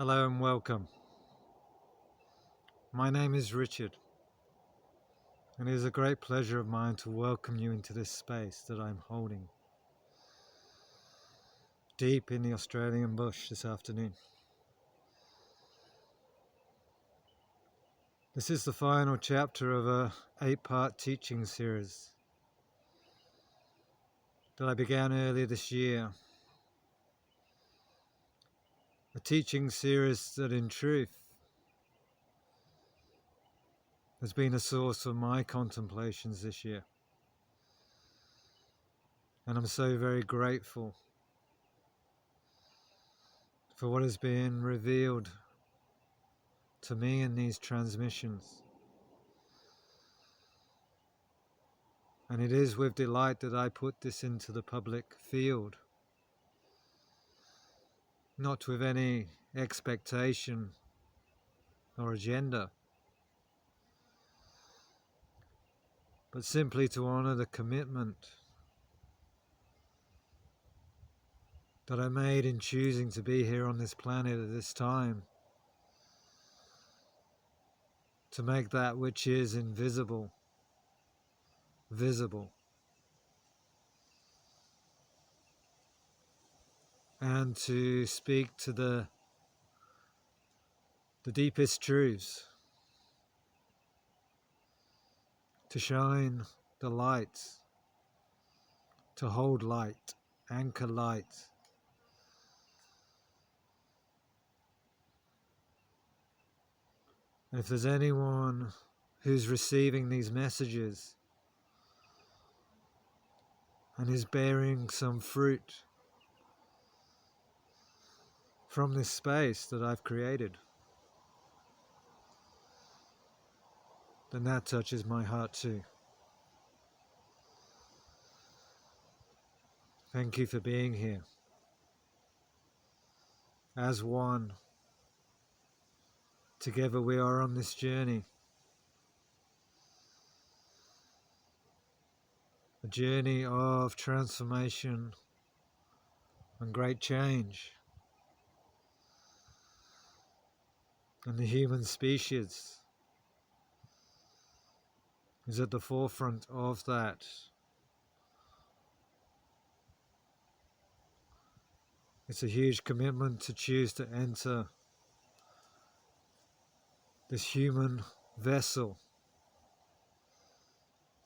Hello and welcome. My name is Richard, and it is a great pleasure of mine to welcome you into this space that I'm holding deep in the Australian bush this afternoon. This is the final chapter of a 8-part teaching series that I began earlier this year. A teaching series that in truth has been a source of my contemplations this year. And I'm so very grateful for what has been revealed to me in these transmissions. And it is with delight that I put this into the public field, not with any expectation or agenda, but simply to honor the commitment that I made in choosing to be here on this planet at this time, to make that which is invisible visible, and to speak to the deepest truths, to shine the light, to hold light, anchor light. And if there's anyone who's receiving these messages and is bearing some fruit from this space that I've created, then that touches my heart too. Thank you for being here. As one, together we are on this journey. A journey of transformation and great change. And the human species is at the forefront of that. It's a huge commitment to choose to enter this human vessel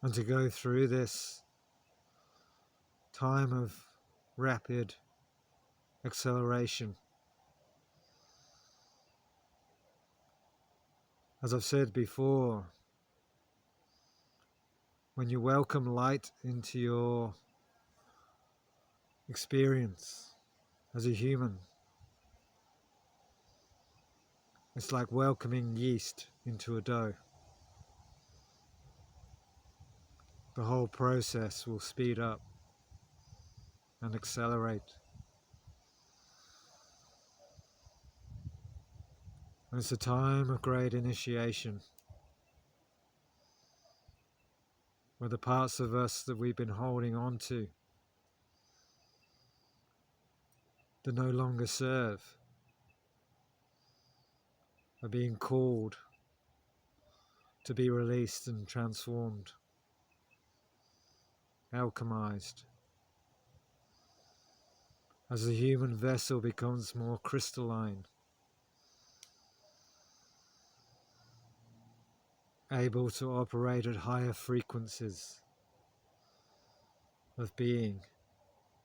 and to go through this time of rapid acceleration. As I've said before, when you welcome light into your experience as a human, it's like welcoming yeast into a dough. The whole process will speed up and accelerate. And it's a time of great initiation, where the parts of us that we've been holding on to that no longer serve are being called to be released and transformed, alchemized, as the human vessel becomes more crystalline, able to operate at higher frequencies of being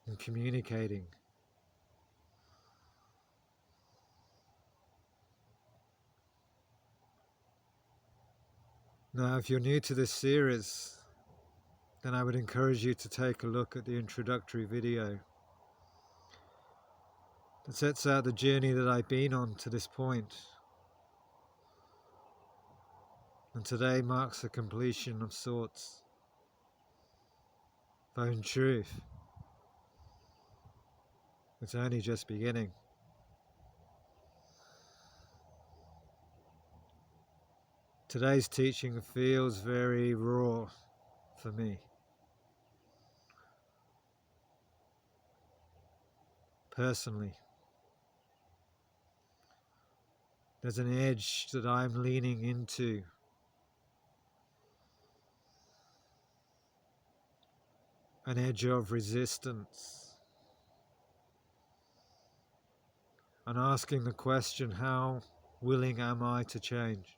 and communicating. Now, if you're new to this series, then I would encourage you to take a look at the introductory video that sets out the journey that I've been on to this point. And today marks the completion of sorts. Though in truth, it's only just beginning. Today's teaching feels very raw for me. Personally. There's an edge that I'm leaning into. An edge of resistance. And asking the question, how willing am I to change?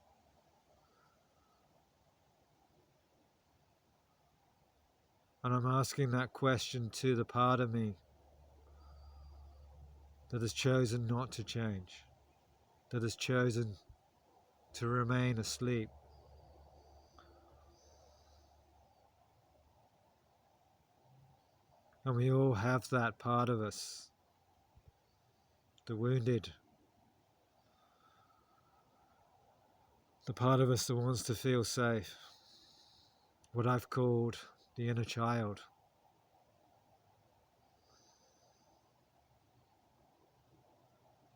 And I'm asking that question to the part of me that has chosen not to change, that has chosen to remain asleep. And we all have that part of us, the wounded, the part of us that wants to feel safe, what I've called the inner child.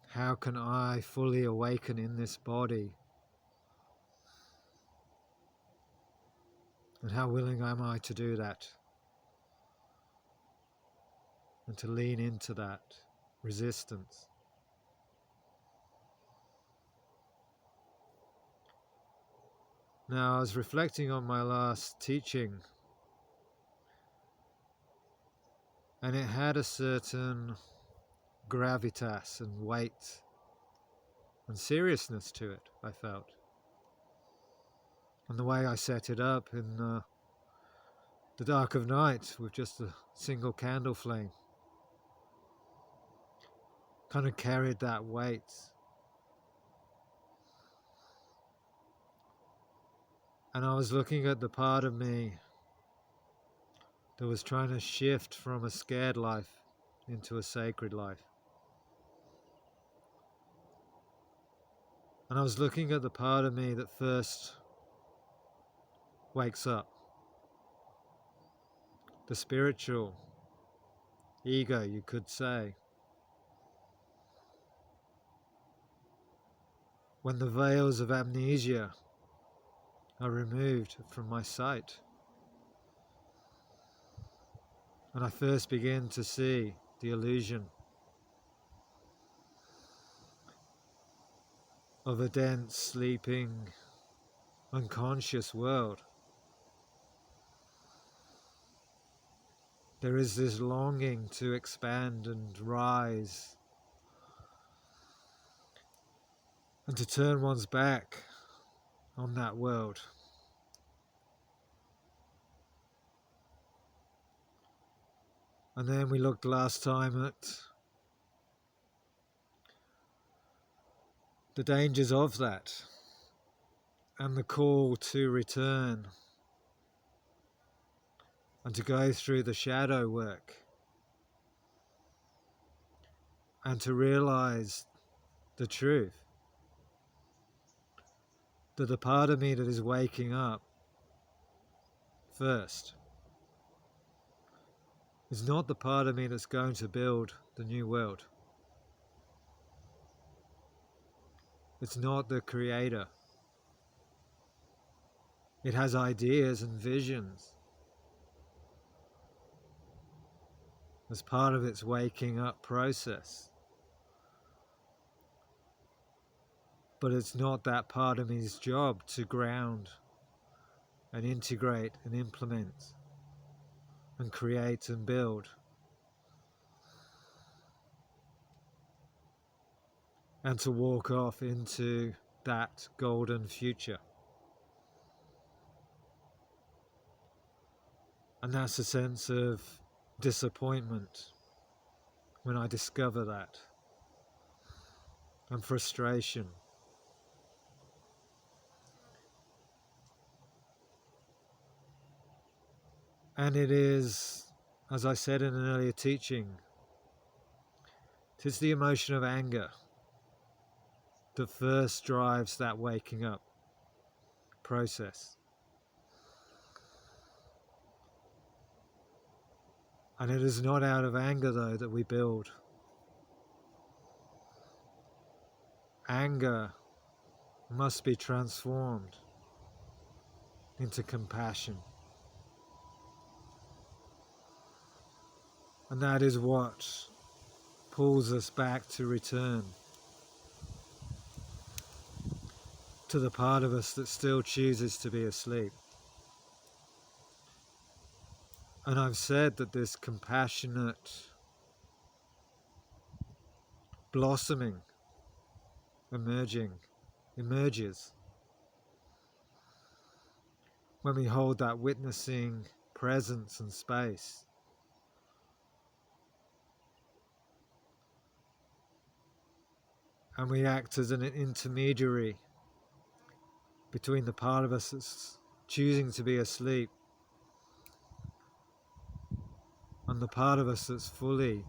How can I fully awaken in this body? And how willing am I to do that? And to lean into that resistance. Now, I was reflecting on my last teaching, and it had a certain gravitas and weight and seriousness to it, I felt. And the way I set it up in the dark of night with just a single candle flame kind of carried that weight. And I was looking at the part of me that was trying to shift from a scared life into a sacred life. And I was looking at the part of me that first wakes up. The spiritual ego, you could say. When the veils of amnesia are removed from my sight, and I first begin to see the illusion of a dense, sleeping, unconscious world. There is this longing to expand and rise, and to turn one's back on that world. And then we looked last time at the dangers of that, and the call to return, and to go through the shadow work, and to realize the truth, that the part of me that is waking up first is not the part of me that's going to build the new world. It's not the creator. It has ideas and visions as part of its waking up process. But it's not that part of me's job to ground and integrate and implement and create and build. And to walk off into that golden future. And that's a sense of disappointment when I discover that, and frustration. And it is, as I said in an earlier teaching, it is the emotion of anger that first drives that waking up process. And it is not out of anger, though, that we build. Anger must be transformed into compassion. And that is what pulls us back to return. to the part of us that still chooses to be asleep. And I've said that this compassionate blossoming emerges when we hold that witnessing presence and space. And we act as an intermediary between the part of us that's choosing to be asleep and the part of us that's fully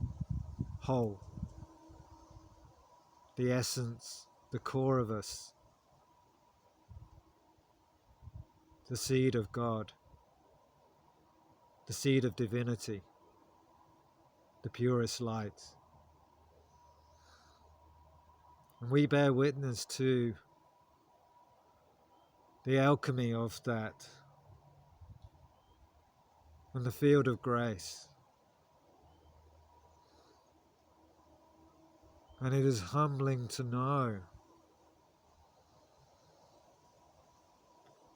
whole. The essence, the core of us, the seed of God, the seed of divinity, the purest light. And we bear witness to the alchemy of that and the field of grace. And it is humbling to know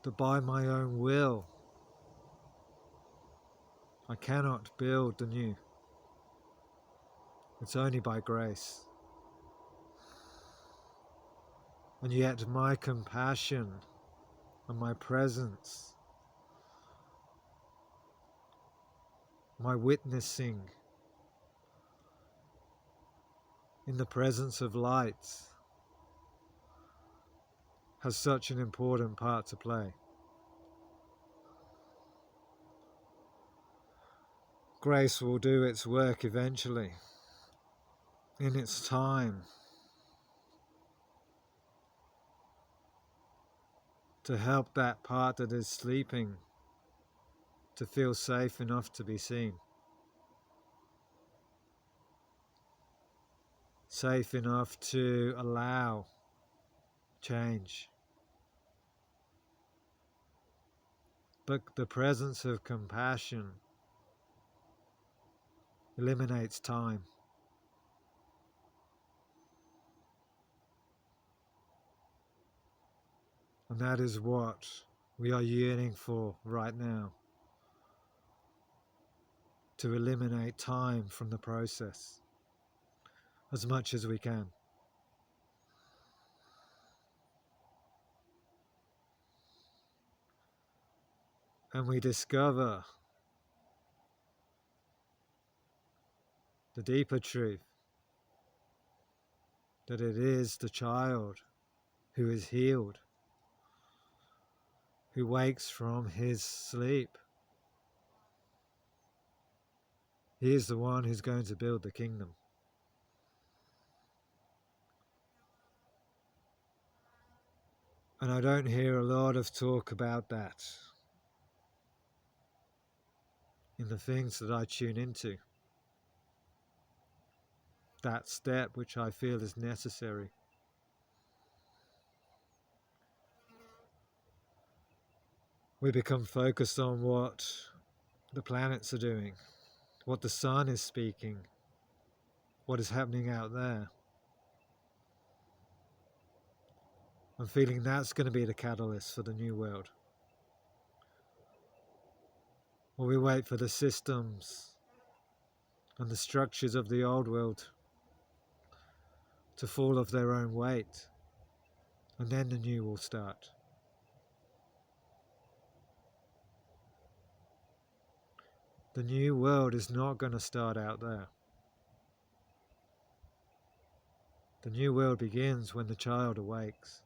that by my own will I cannot build the new. It's only by grace. And yet my compassion and my presence, my witnessing in the presence of light has such an important part to play. Grace will do its work eventually, in its time, to help that part that is sleeping to feel safe enough to be seen. Safe enough to allow change. But the presence of compassion eliminates time. And that is what we are yearning for right now. To eliminate time from the process as much as we can. And we discover the deeper truth that it is the child who is healed, who wakes from his sleep. He is the one who's going to build the kingdom. And I don't hear a lot of talk about that in the things that I tune into. That step which I feel is necessary. We become focused on what the planets are doing, what the sun is speaking, what is happening out there. I'm feeling that's going to be the catalyst for the new world. While we wait for the systems and the structures of the old world to fall off their own weight, and then the new will start. The new world is not going to start out there. The new world begins when the child awakes.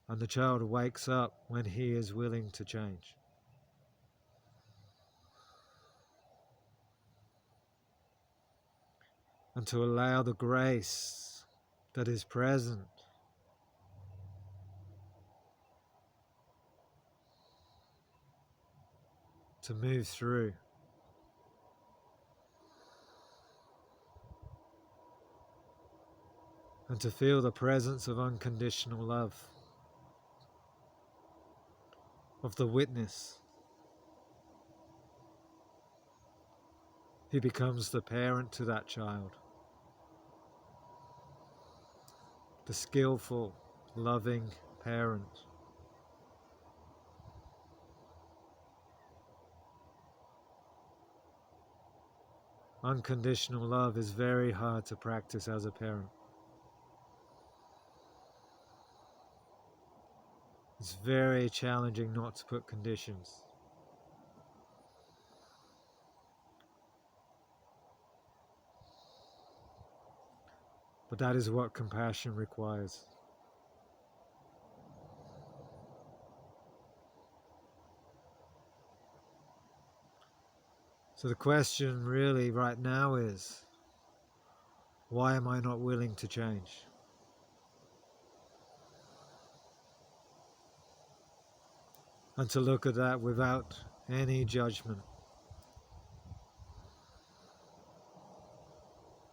And the child wakes up when he is willing to change. And to allow the grace that is present to move through. And to feel the presence of unconditional love, of the witness who becomes the parent to that child. the skillful, loving parent. Unconditional love is very hard to practice as a parent. It's very challenging not to put conditions. But that is what compassion requires. So the question really right now is, why am I not willing to change? And to look at that without any judgment,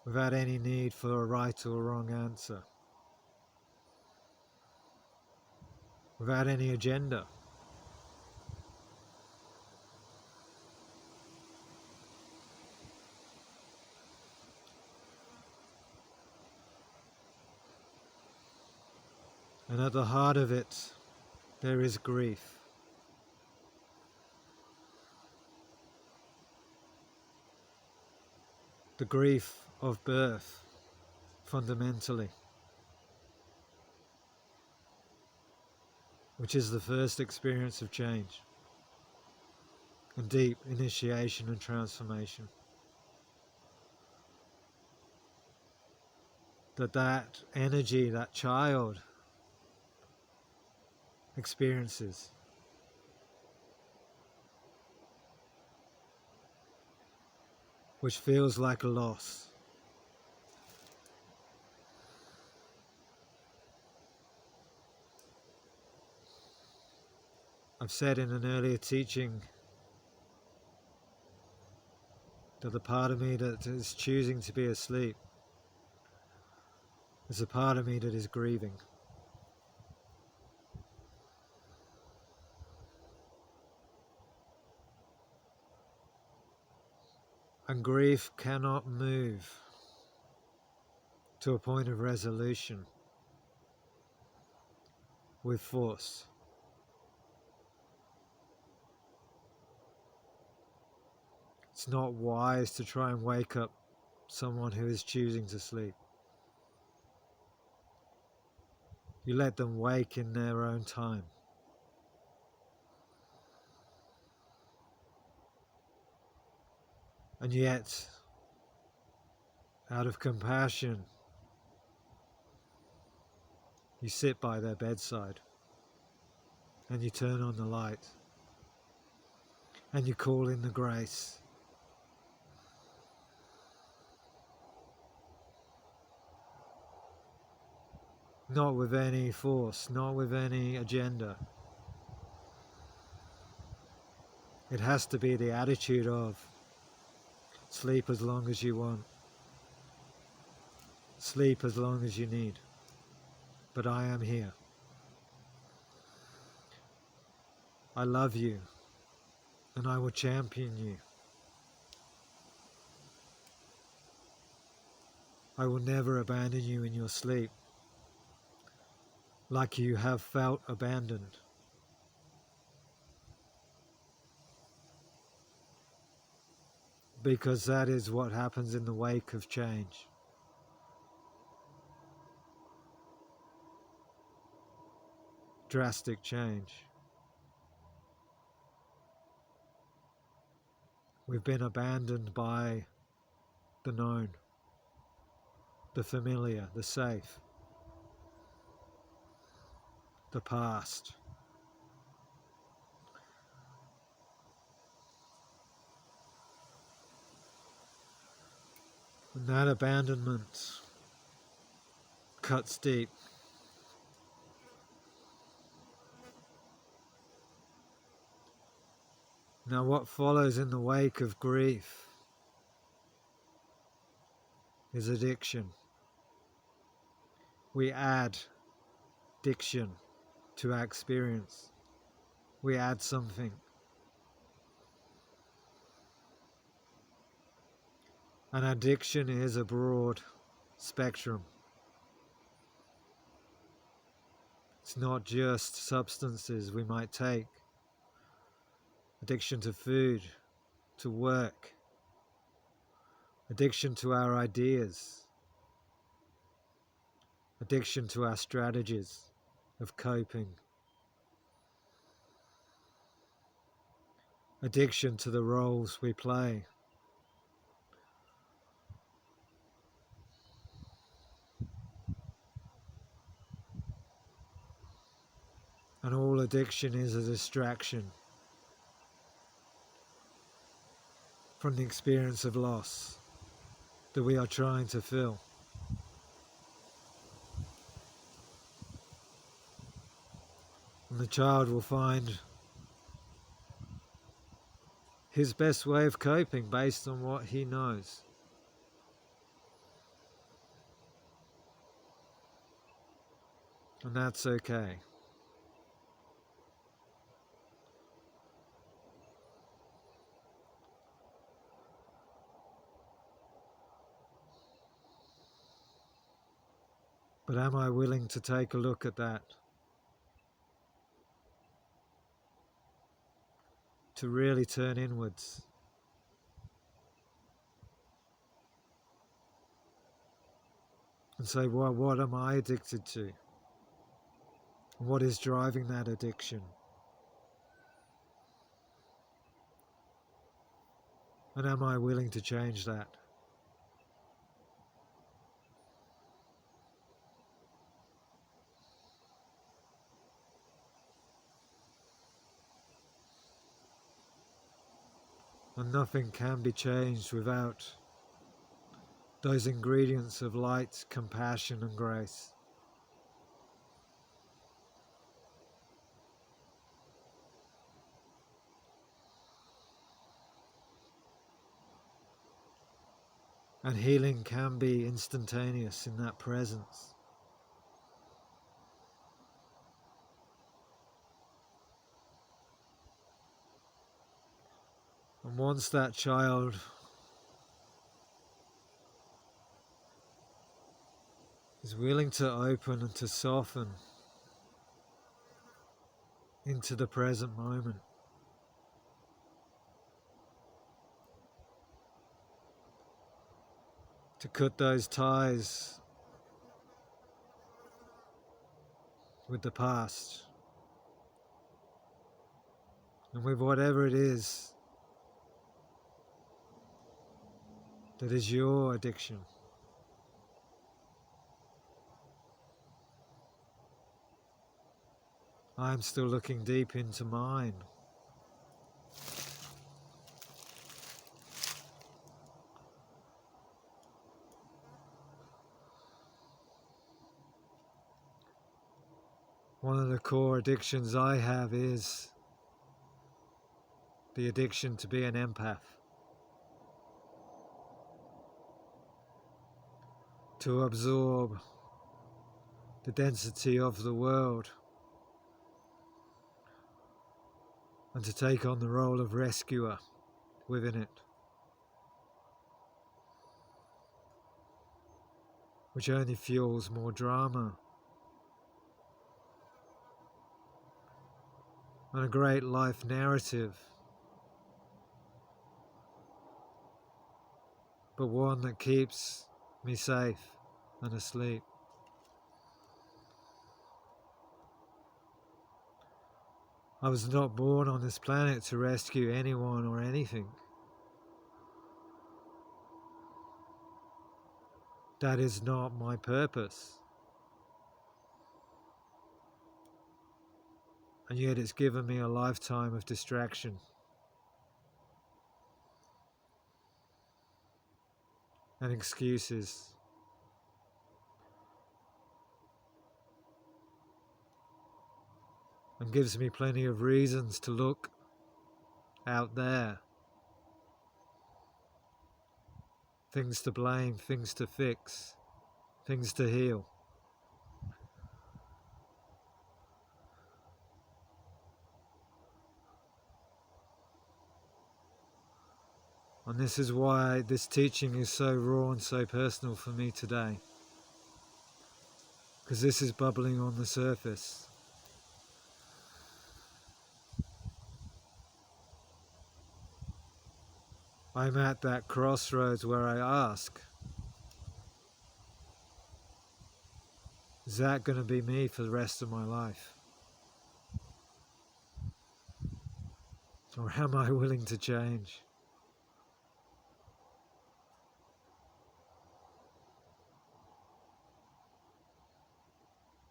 without any need for a right or wrong answer, without any agenda. And at the heart of it, there is grief. The grief of birth, fundamentally, which is the first experience of change and deep initiation and transformation. That energy that child experiences which feels like a loss. I've said in an earlier teaching that the part of me that is choosing to be asleep is a part of me that is grieving. And grief cannot move to a point of resolution with force. It's not wise to try and wake up someone who is choosing to sleep. You let them wake in their own time. And yet, out of compassion, you sit by their bedside and you turn on the light and you call in the grace. Not with any force, not with any agenda. It has to be the attitude of sleep as long as you want. Sleep as long as you need. But I am here. I love you, and I will champion you. I will never abandon you in your sleep, like you have felt abandoned. Because that is what happens in the wake of change. Drastic change. We've been abandoned by the known, the familiar, the safe, the past. And that abandonment cuts deep. Now what follows in the wake of grief is addiction. We add diction to our experience. We add something. And addiction is a broad spectrum. It's not just substances we might take. Addiction to food, to work, addiction to our ideas, addiction to our strategies of coping, addiction to the roles we play. And all addiction is a distraction from the experience of loss that we are trying to fill. And the child will find his best way of coping based on what he knows. And that's okay. But am I willing to take a look at that? To really turn inwards? And say, well, what am I addicted to? What is driving that addiction? And am I willing to change that? And nothing can be changed without those ingredients of light, compassion and grace. And healing can be instantaneous in that presence. And once that child is willing to open and to soften into the present moment, to cut those ties with the past and with whatever it is that is your addiction. I'm still looking deep into mine. One of the core addictions I have is the addiction to be an empath. To absorb the density of the world and to take on the role of rescuer within it, which only fuels more drama and a great life narrative, but one that keeps me safe and asleep. I was not born on this planet to rescue anyone or anything. That is not my purpose. And yet it's given me a lifetime of distraction. And excuses. And gives me plenty of reasons to look out there. Things to blame, things to fix, things to heal. And this is why this teaching is so raw and so personal for me today. Because this is bubbling on the surface. I'm at that crossroads where I ask, is that going to be me for the rest of my life? Or am I willing to change?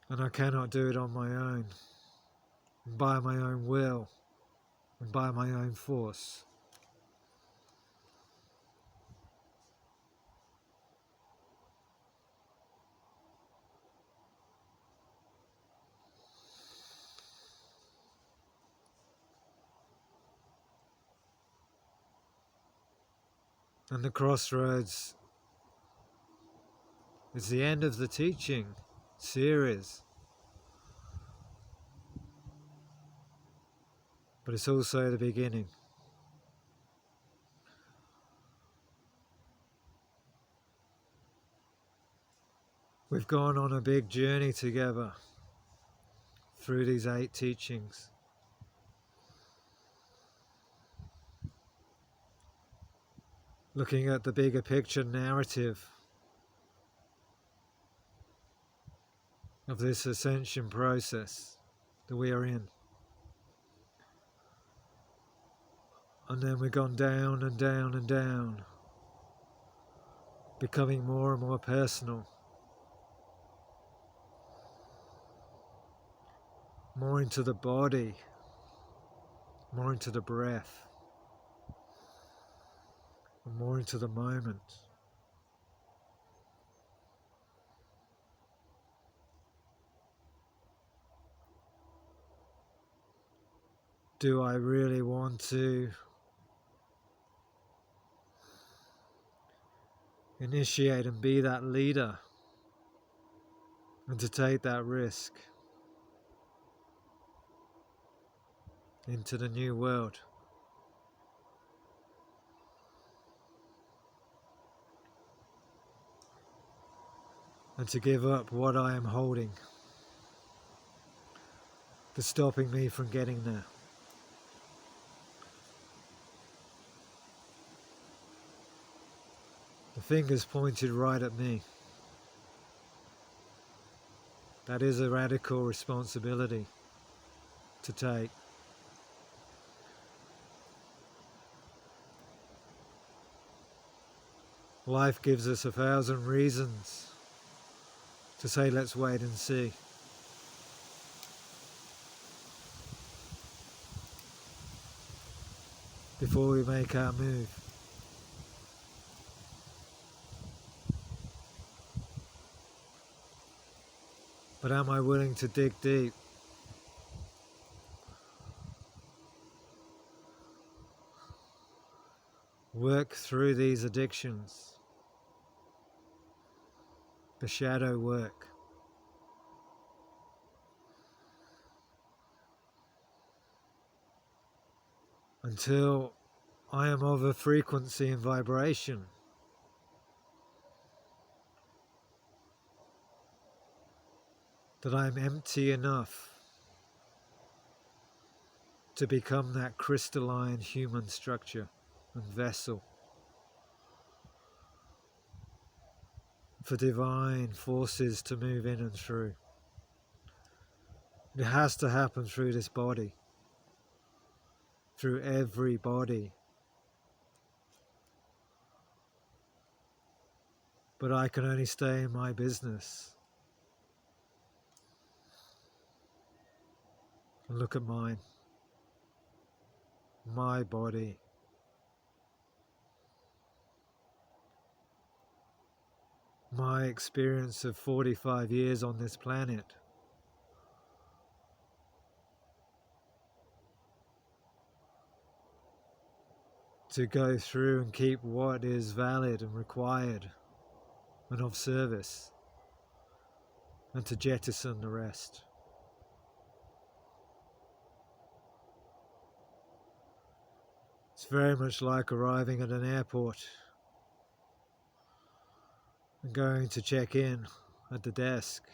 And I cannot do it on my own, by my own will, and by my own force. And the crossroads is the end of the teaching series. But it's also the beginning. We've gone on a big journey together through these 8 teachings. Looking at the bigger picture narrative of this ascension process that we are in. And then we've gone down and down and down, becoming more and more personal, more into the body, more into the breath, and more into the moment. Do I really want to initiate and be that leader and to take that risk into the new world? And to give up what I am holding that's stopping me from getting there? The finger's pointed right at me. That is a radical responsibility to take. Life gives us 1,000 reasons to say let's wait and see. Before we make our move. But am I willing to dig deep? Work through these addictions. The shadow work. Until I am of a frequency and vibration that I am empty enough to become that crystalline human structure and vessel for divine forces to move in and through. It has to happen through this body, through every body. But I can only stay in my business and look at mine, my body. My experience of 45 years on this planet. To go through and keep what is valid and required and of service, and to jettison the rest. It's very much like arriving at an airport and going to check in at the desk,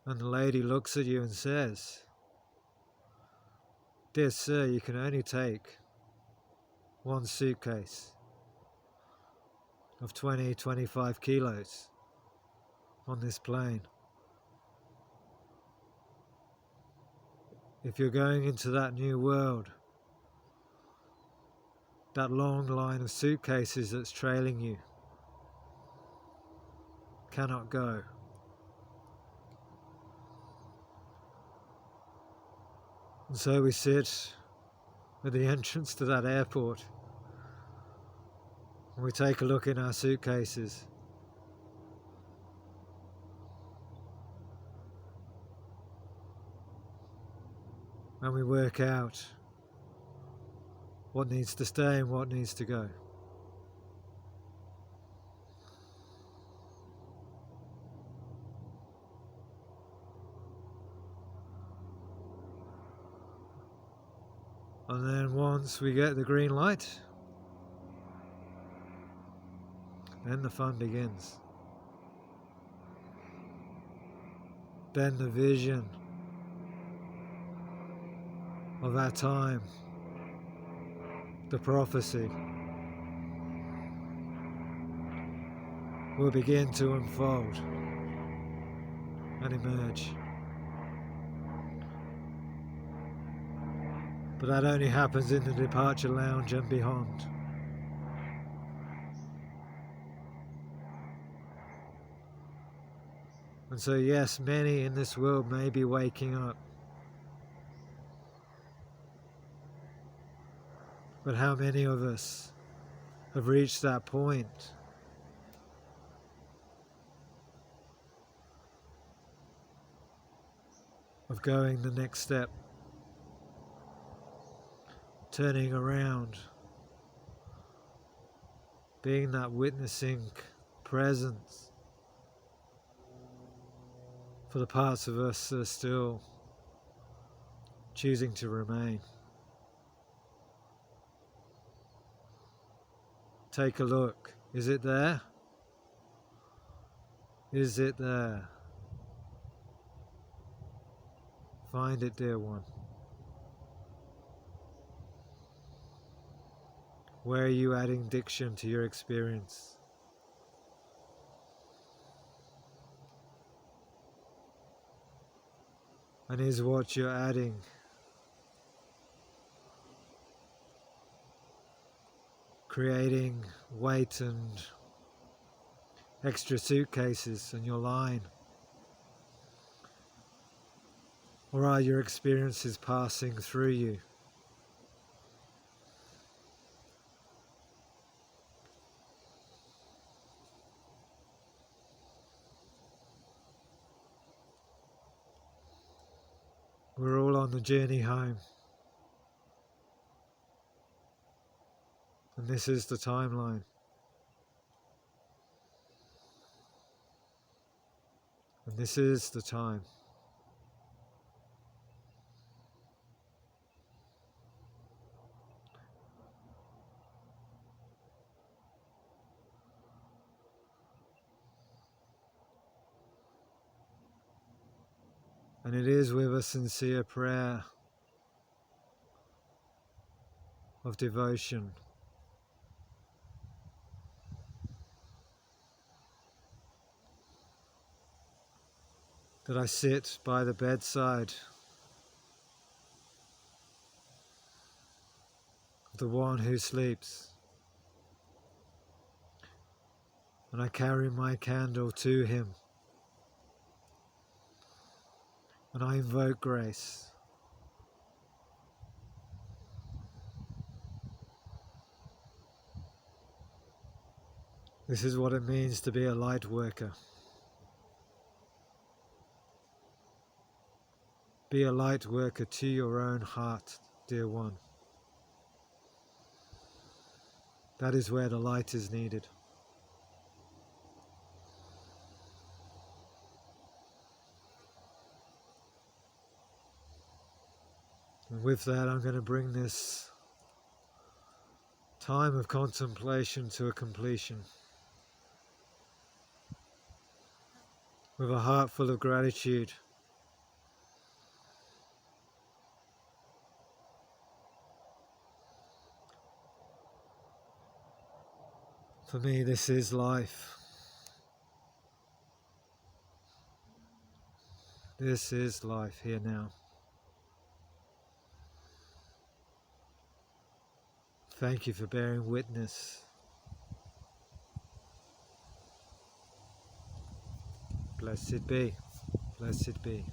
and the lady looks at you and says, "Dear sir, you can only take one suitcase of 20-25 kilos on this plane. If you're going into that new world, that long line of suitcases that's trailing you cannot go. And so we sit at the entrance to that airport and we take a look in our suitcases. And we work out what needs to stay and what needs to go. And then once we get the green light, then the fun begins. Then the vision of our time, the prophecy, will begin to unfold and emerge. But that only happens in the departure lounge and beyond. And so yes, many in this world may be waking up. But how many of us have reached that point of going the next step, turning around, being that witnessing presence for the parts of us that are still choosing to remain? Take a look. Is it there? Is it there? Find it, dear one. Where are you adding diction to your experience? And is what you're adding creating weight and extra suitcases in your line? Or are your experiences passing through you? We're all on the journey home. And this is the timeline. And this is the time. And it is with a sincere prayer of devotion that I sit by the bedside of the one who sleeps, and I carry my candle to him, and I invoke grace. This is what it means to be a light worker. Be a light worker to your own heart, dear one. That is where the light is needed. And with that, I'm going to bring this time of contemplation to a completion. With a heart full of gratitude. For me, this is life. This is life here now. Thank you for bearing witness. Blessed be. Blessed be.